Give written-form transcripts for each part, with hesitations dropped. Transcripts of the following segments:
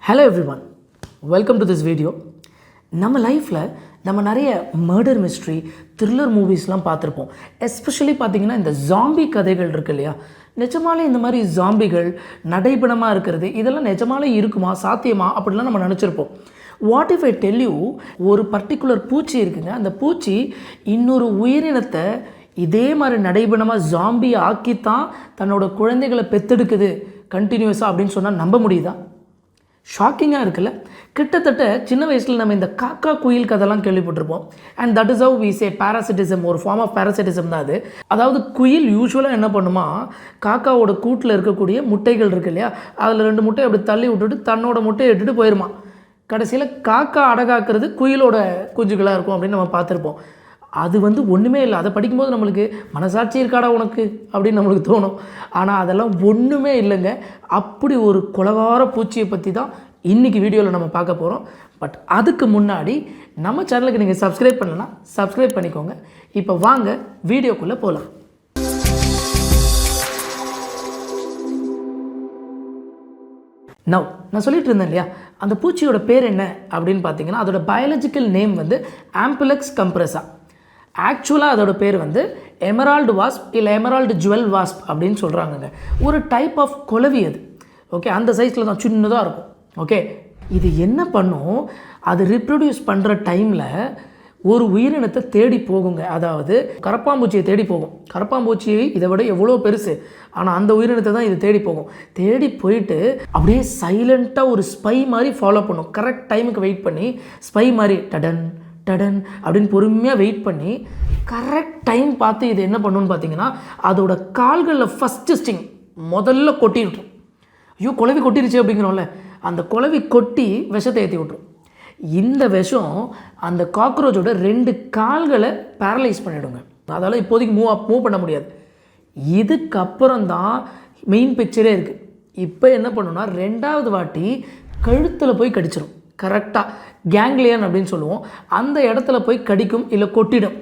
Hello everyone, welcome to this video. நம்ம லைஃப்பில் நம்ம நிறைய மர்டர் மிஸ்ட்ரி, த்ரில்லர் மூவிஸ்லாம் பார்த்துருப்போம். எஸ்பெஷலி பார்த்திங்கன்னா இந்த ஜாம்பி கதைகள் இருக்குது இல்லையா, நிஜமாலே இந்த மாதிரி ஜாம்பிகள் நடைபெணமாக இருக்கிறது இதெல்லாம் நிஜமாலே இருக்குமா, சாத்தியமா அப்படிலாம் நம்ம நினச்சிருப்போம். What if I tell you, ஒரு பர்டிகுலர் பூச்சி இருக்குங்க, அந்த பூச்சி இன்னொரு உயிரினத்தை இதே மாதிரி நடைபெணமாக ஜாம்பி ஆக்கித்தான் தன்னோட குழந்தைகளை பெத்தெடுக்குது கண்டினியூஸாக அப்படின்னு சொன்னால் நம்ப முடியுதா? ஷாக்கிங்காக இருக்குல்ல. கிட்டத்தட்ட சின்ன வயசில் நம்ம இந்த காக்கா குயில் கதைலாம் கேள்விப்பட்டிருப்போம். And that is how we say parasitism, ஒரு ஃபார்ம் ஆஃப் பேராசிட்டிசம் தான் அது. அதாவது குயில் யூஸ்வலாக என்ன பண்ணுமா, காக்காவோட கூட்டில் இருக்கக்கூடிய முட்டைகள் இருக்கு இல்லையா, அதில் 2 முட்டையை அப்படி தள்ளி விட்டுட்டு தன்னோட முட்டையை இட்டுட்டு போயிடுமா. கடைசியில் காக்கா அடகாக்குறது குயிலோட குஞ்சுகளாக இருக்கும் அப்படின்னு நம்ம பார்த்துருப்போம். அது ஒன்றுமே இல்லை. அதை படிக்கும்போது நம்மளுக்கு மனசாட்சி இருக்காடா உனக்கு அப்படின்னு நம்மளுக்கு தோணும். ஆனால் அதெல்லாம் ஒன்றுமே இல்லைங்க. அப்படி ஒரு கொலகார பூச்சியை பற்றி தான் இன்றைக்கி வீடியோவில் நம்ம பார்க்க போகிறோம். பட் அதுக்கு முன்னாடி நம்ம சேனலுக்கு நீங்கள் சப்ஸ்கிரைப் பண்ணலன்னா சப்ஸ்கிரைப் பண்ணிக்கோங்க. இப்போ வாங்க வீடியோக்குள்ளே போகலாம். நான் சொல்லிட்டு இருந்தேன் இல்லையா, அந்த பூச்சியோட பேர் என்ன அப்படின்னு பார்த்தீங்கன்னா, அதோட பயாலஜிக்கல் நேம் ஆம்பிளக்ஸ் கம்ப்ரெஸா. ஆக்சுவலாக அதோட பேர் எமரால்டு வாஸ்ப் இல்லை எமரால்டு ஜுவல் வாஸ்ப் அப்படின்னு சொல்கிறாங்கங்க. ஒரு டைப் ஆஃப் குளவி அது. ஓகே, அந்த சைஸில் தான் சின்னதாக இருக்கும். ஓகே, இது என்ன பண்ணும், அது ரீப்ரொடியூஸ் பண்ணுற டைமில் ஒரு உயிரினத்தை தேடி போகுங்க. அதாவது கரப்பாம்பூச்சியை தேடி போகும். கரப்பாம்பூச்சியை இதை விட எவ்வளோ பெருசு, ஆனால் அந்த உயிரினத்தை தான் இது தேடி போகும். தேடி போயிட்டு அப்படியே சைலண்ட்டாக ஒரு ஸ்பை மாதிரி ஃபாலோ பண்ணும். கரெக்ட் டைமுக்கு வெயிட் பண்ணி ஸ்பை மாதிரி டடன் டடன் அப்படின்னு பொறுமையாக வெயிட் பண்ணி கரெக்ட் டைம் பார்த்து இது என்ன பண்ணுன்னு பார்த்தீங்கன்னா, அதோட கால்களில் ஃபஸ்ட்டு ஸ்டிங் முதல்ல கொட்டி விட்டுரும். ஐயோ குளவி கொட்டிருச்சு அப்படிங்கிறோம்ல, அந்த குளவி கொட்டி விஷத்தை ஏற்றி விட்டுரும். இந்த விஷம் அந்த காக்ரோச்சோட 2 கால்களை பேரலைஸ் பண்ணிவிடுங்க. அதால் இப்போதைக்கு மூவ் பண்ண முடியாது. இதுக்கப்புறம் தான் மெயின் பிக்சரே இருக்குது. இப்போ என்ன பண்ணுன்னா, 2வது வாட்டி கழுத்தில் போய் கடிச்சிடும். கரெக்டாக கேங்லியன் அப்படின்னு சொல்லுவோம், அந்த இடத்துல போய் கடிக்கும் இல்லை கொட்டிடும்.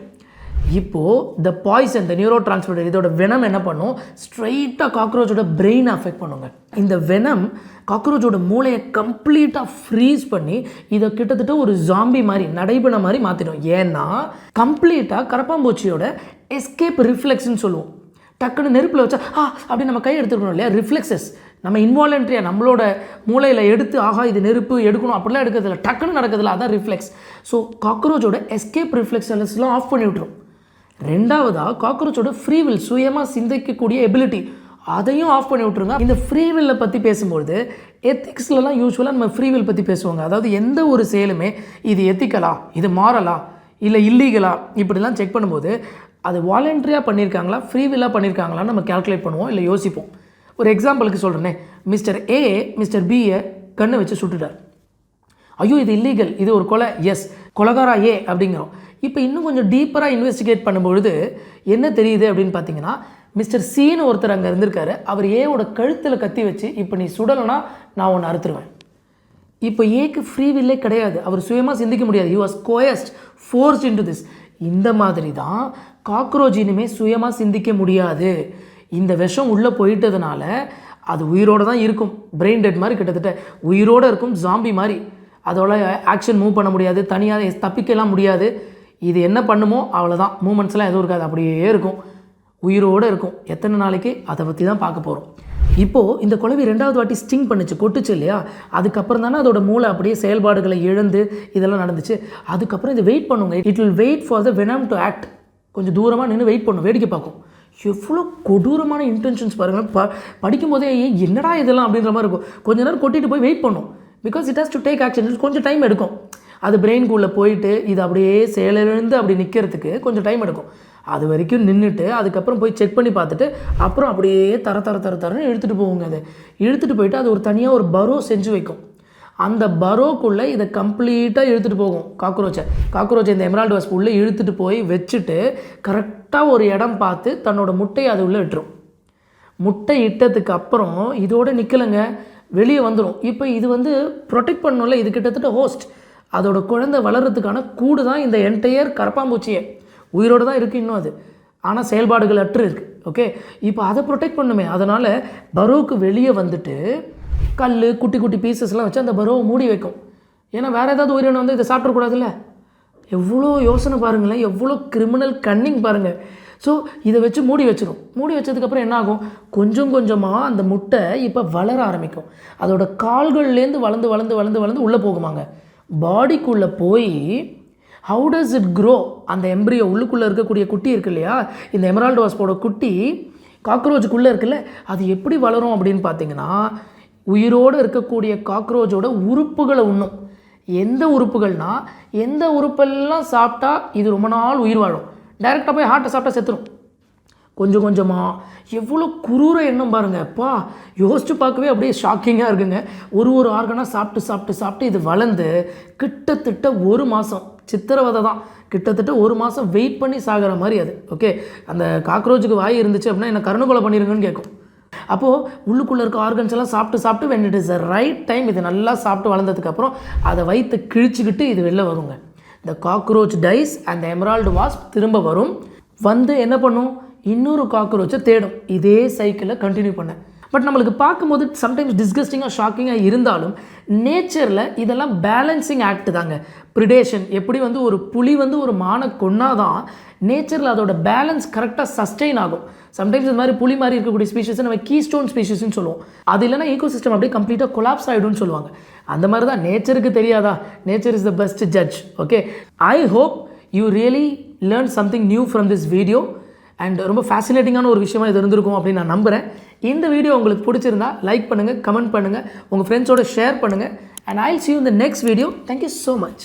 இப்போது the poison, the neurotransmitter, இதோட வெனம் என்ன பண்ணும், ஸ்ட்ரைட்டாக காக்ரோச்சோட பிரெயினை அஃபெக்ட் பண்ணுங்க. இந்த வெனம் காக்ரோச்சோட மூளையை கம்ப்ளீட்டாக ஃப்ரீஸ் பண்ணி இதை கிட்டத்தட்ட ஒரு ஜாம்பி மாதிரி நடைபெண மாதிரி மாற்றிடும். ஏன்னா கம்ப்ளீட்டாக கரப்பாம்பூச்சியோட எஸ்கேப் ரிஃப்ளெக்ஸ்ன்னு சொல்லுவோம். டக்குன்னு நெருப்பில் வச்சா அப்படின்னு நம்ம கை எடுத்துக்கணும் இல்லையா, ரிஃப்ளெக்ஸஸ் நம்ம இன்வாலண்ட்ரியாக நம்மளோட மூளையில் எடுத்து இது நெருப்பு எடுக்கணும் அப்படிலாம் எடுக்கிறதில்ல, டக்குன்னு நடக்கிறதில்ல, அதான் ரிஃப்ளெக்ஸ். ஸோ காக்ரோச்சோட எஸ்கேப் ரிஃப்ளெக்ஸஸ்லாம் ஆஃப் பண்ணி விட்டுரும். 2வதாக காக்ரோச்சோட ஃப்ரீவில், சுயமாக சிந்திக்கக்கூடிய எபிலிட்டி, அதையும் ஆஃப் பண்ணி விட்ருங்க. இந்த ஃப்ரீவில்லை பற்றி பேசும்பொழுது எத்திக்ஸ்லலாம் யூஸ்வலாக நம்ம ஃப்ரீவில் பற்றி பேசுவாங்க. அதாவது எந்த ஒரு செயலுமே இது எத்திக்கலா, இது மாறலா, இல்லை இல்லீகலா, இப்படிலாம் செக் பண்ணும்போது அது வாலண்டரியாக பண்ணியிருக்காங்களா, ஃப்ரீவில்லாக பண்ணியிருக்காங்களான்னு நம்ம கேல்குலேட் பண்ணுவோம் இல்லை யோசிப்போம். ஒரு எக்ஸாம்பிளுக்கு சொல்கிறேனே, மிஸ்டர் ஏ மிஸ்டர் பியை கண்ணை வச்சு சுட்டுட்டார். ஐயோ இது இல்லீகல், இது ஒரு கொலை, எஸ் கொலகாரா ஏ அப்படிங்கிறோம். இப்போ இன்னும் கொஞ்சம் டீப்பராக இன்வெஸ்டிகேட் பண்ணும்பொழுது என்ன தெரியுது அப்படின்னு பார்த்தீங்கன்னா, மிஸ்டர் சின்னு ஒருத்தர் அங்கே இருந்திருக்காரு. அவர் ஏவோட கழுத்தில் கத்தி வச்சு, இப்போ நீ சுடலைன்னா நான் உன்னை அறுத்துருவேன். இப்போ ஏக்கு ஃப்ரீவில்லே கிடையாது, அவர் சுயமாக சிந்திக்க முடியாது. He was coerced, forced into this. இந்த மாதிரி தான் காக்ரோச் இனிமே சுயமாக சிந்திக்க முடியாது. இந்த விஷம் உள்ளே போயிட்டதுனால அது உயிரோடு தான் இருக்கும். பிரெயின் டெட் மாதிரி கிட்டத்தட்ட உயிரோடு இருக்கும், ஜாம்பி மாதிரி. அதோட ஆக்ஷன் மூவ் பண்ண முடியாது, தனியாக தப்பிக்கலாம் முடியாது. இது என்ன பண்ணுமோ அவ்வளோதான், மூமெண்ட்ஸ்லாம் எதுவும் இருக்காது, அப்படியே இருக்கும், உயிரோடு இருக்கும். எத்தனை நாளைக்கு அதை பற்றி தான் பார்க்க போகிறோம். இப்போது இந்த குளவி 2வது வாட்டி ஸ்டிங் பண்ணிச்சு, கொட்டுச்சு இல்லையா, அதுக்கப்புறம் தானே அதோட மூளை அப்படியே செயல்பாடுகளை இழந்து இதெல்லாம் நடந்துச்சு. அதுக்கப்புறம் இது வெயிட் பண்ணுங்க. It will wait for the venom to act. கொஞ்சம் தூரமாக நின்று வெயிட் பண்ணும், வேடிக்கை பார்க்கும். எவ்வளோ கொடூரமான இன்டென்ஷன்ஸ் பாருங்கள். படிக்கும்போதே என்னடா இதெல்லாம் அப்படின்ற மாதிரி இருக்கும். கொஞ்ச நேரம் கொட்டிட்டு போய் வெயிட் பண்ணும். Because it has to take action. கொஞ்சம் டைம் எடுக்கும். அது பிரெயின்குள்ளே போயிட்டு இது அப்படியே செயலிழந்து அப்படி நிற்கிறதுக்கு கொஞ்சம் டைம் எடுக்கும். அது வரைக்கும் நின்றுட்டு அதுக்கப்புறம் போய் செக் பண்ணி பார்த்துட்டு அப்புறம் அப்படியே தரன்னு இழுத்துட்டு போகுங்க. அதை இழுத்துட்டு போயிட்டு அது ஒரு தனியாக ஒரு பரோ செஞ்சு வைக்கும். அந்த பரோக்குள்ளே இதை கம்ப்ளீட்டாக இழுத்துட்டு போகும். காக்ரோச்சை இந்த எமரால்டு வாஸ்ப் உள்ளே இழுத்துட்டு போய் வச்சுட்டு கரெக்டாக ஒரு இடம் பார்த்து தன்னோட முட்டையை அது உள்ளே இட்டுரும். முட்டை இட்டதுக்கு அப்புறம் இதோடு நிற்கலைங்க, வெளியே வந்துடும். இப்போ இது ப்ரொடெக்ட் பண்ணணும்ல, இது கிட்டத்தட்ட ஹோஸ்ட். அதோட குழந்தை வளர்கிறதுக்கான கூடு தான் இந்த என்டையர் கரப்பாம்பூச்சியை. உயிரோடு தான் இருக்குது இன்னும் அது, ஆனால் செயல்பாடுகள் அற்று இருக்குது. ஓகே, இப்போ அதை ப்ரொடெக்ட் பண்ணுமே. அதனால் பரோவுக்கு வெளியே வந்துட்டு கல் குட்டி குட்டி பீசஸ்லாம் வச்சு அந்த பரோவை மூடி வைக்கும். ஏன்னா வேறு ஏதாவது உயிரினம் வந்து இதை சாப்பிட்றக்கூடாதுல்ல. எவ்வளோ யோசனை பாருங்களேன், எவ்வளோ கிரிமினல் கன்னிங் பாருங்கள். ஸோ இதை வச்சு மூடி வச்சிடும். மூடி வச்சதுக்கப்புறம் என்ன ஆகும், கொஞ்சம் கொஞ்சமாக அந்த முட்டை இப்போ வளர ஆரம்பிக்கும். அதோட கால்கள்லேருந்து வளர்ந்து வளர்ந்து வளர்ந்து வளர்ந்து உள்ளே போகுமாங்க. பாடிக்குள்ளே போய் ஹவு டஸ் இட் க்ரோ, அந்த எம்ப்ரியோ உள்ளுக்குள்ளே இருக்கக்கூடிய குட்டி இருக்கு இல்லையா, இந்த எமரால்டு வாஸ்போட குட்டி காக்ரோச்சுக்குள்ளே இருக்குல்ல, அது எப்படி வளரும் அப்படின்னு பார்த்தீங்கன்னா, உயிரோடு இருக்கக்கூடிய காக்ரோச்சோட உறுப்புகளை உண்ணும். எந்த உறுப்புகள்னால், எந்த உறுப்பெல்லாம் சாப்பிட்டா இது ரொம்ப நாள் உயிர் வாழும். டைரெக்டாக போய் ஹார்ட்டை சாப்பிட்டா செத்துரும். கொஞ்சம் கொஞ்சமாக எவ்வளோ குரூர எண்ணம் பாருங்கள். அப்பா யோசித்து பார்க்கவே அப்படியே ஷாக்கிங்காக இருக்குங்க. ஒரு ஆர்கனாக சாப்பிட்டு சாப்பிட்டு சாப்பிட்டு இது வளர்ந்து கிட்டத்தட்ட 1 மாதம் சித்திரவதை தான். கிட்டத்தட்ட 1 மாதம் வெயிட் பண்ணி சாகிற மாதிரி அது. ஓகே, அந்த காக்ரோச்சுக்கு வாய் இருந்துச்சு அப்படின்னா என்ன கருணை பண்ணிடுங்கன்னு கேட்கும். அப்போது உள்ளுக்குள்ளே இருக்க ஆர்கன்ஸ் எல்லாம் சாப்பிட்டு சாப்பிட்டு when it is the right time இது நல்லா சாப்பிட்டு வளர்ந்ததுக்கப்புறம் அதை வயிற்று கிழிச்சிக்கிட்டு இது வெளில வருங்க. இந்த cockroach dies and emerald wasp திரும்ப வரும். வந்து என்ன பண்ணும், இன்னொரு காக்ரோச்சை தேடும். இதே சைக்கிளில் கண்டினியூ பண்ண. பட் நம்மளுக்கு பார்க்கும்போது சம்டைம்ஸ் டிஸ்கஸ்டிங்காக ஷாக்கிங்காக இருந்தாலும் நேச்சரில் இதெல்லாம் பேலன்சிங் ஆக்ட் தாங்க. ப்ரிடேஷன் எப்படி வந்து ஒரு புலி வந்து ஒரு மானை கொன்னாதான் நேச்சரில் அதோட பேலன்ஸ் கரெக்டாக சஸ்டெயின் ஆகும். சம்டைம்ஸ் இந்த மாதிரி புலி மாதிரி இருக்கக்கூடிய ஸ்பீஷஸை நம்ம கீஸ்டோன் ஸ்பீஷஸ்ன்னு சொல்லுவோம். அது இல்லைனா ஈகோசிஸ்டம் அப்படியே கம்ப்ளீட்டாக கொலாப்ஸ் ஆகிடும்னு சொல்லுவாங்க. அந்த மாதிரி தான் நேச்சருக்கு தெரியாதா, nature is the best judge. Okay, I hope you really learn something new from this video. And ரொம்ப ஃபேசினேட்டிங்கான ஒரு விஷயமா இது இருந்திருக்கும் அப்படின்னு நான் நம்புகிறேன். இந்த வீடியோ உங்களுக்கு பிடிச்சிருந்தா லைக் பண்ணுங்கள், கமெண்ட் பண்ணுங்கள், உங்கள் ஃப்ரெண்ட்ஸோட ஷேர் பண்ணுங்கள். And I will see you in the next video. Thank you so much.